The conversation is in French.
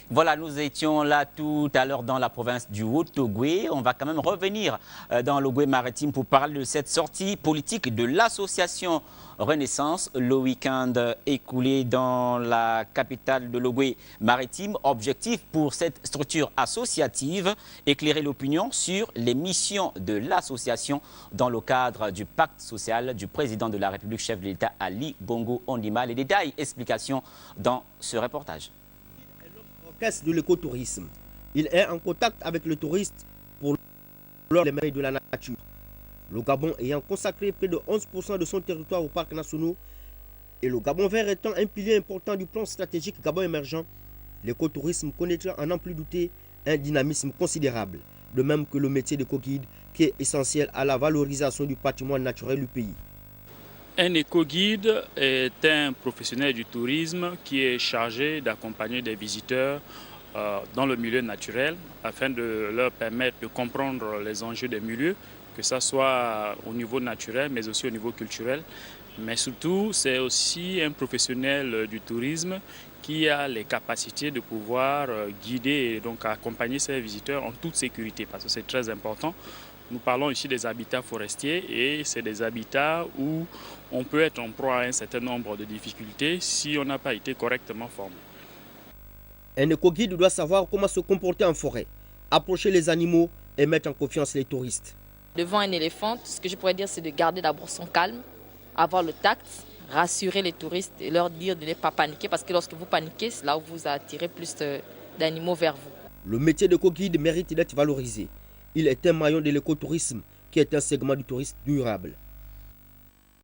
Voilà, nous étions là tout à l'heure dans la province du Haut-Ogooué. On va quand même revenir dans l'Ogooué maritime pour parler de cette sortie politique de l'association Renaissance le week-end écoulé dans la capitale de l'Ogooué maritime. Objectif pour cette structure associative, éclairer l'opinion sur les missions de l'association dans le cadre du pacte social du président de la République, chef de l'État Ali Bongo Ondimba. Les détails, explications dans ce reportage. De l'écotourisme. Il est en contact avec le touriste pour les merveilles de la nature. Le Gabon ayant consacré près de 11% de son territoire aux parcs nationaux et le Gabon vert étant un pilier important du plan stratégique Gabon émergent, l'écotourisme connaîtra à n'en plus douter un dynamisme considérable, de même que le métier d'éco-guide qui est essentiel à la valorisation du patrimoine naturel du pays. Un éco-guide est un professionnel du tourisme qui est chargé d'accompagner des visiteurs dans le milieu naturel afin de leur permettre de comprendre les enjeux des milieux, que ce soit au niveau naturel mais aussi au niveau culturel. Mais surtout, c'est aussi un professionnel du tourisme qui a les capacités de pouvoir guider et donc accompagner ses visiteurs en toute sécurité, parce que c'est très important. Nous parlons ici des habitats forestiers et c'est des habitats où on peut être en proie à un certain nombre de difficultés si on n'a pas été correctement formé. Un éco-guide doit savoir comment se comporter en forêt, approcher les animaux et mettre en confiance les touristes. Devant un éléphant, ce que je pourrais dire, c'est de garder d'abord son calme, avoir le tact, rassurer les touristes et leur dire de ne pas paniquer, parce que lorsque vous paniquez, c'est là où vous attirez plus d'animaux vers vous. Le métier d'éco-guide mérite d'être valorisé. Il est un maillon de l'écotourisme qui est un segment du tourisme durable.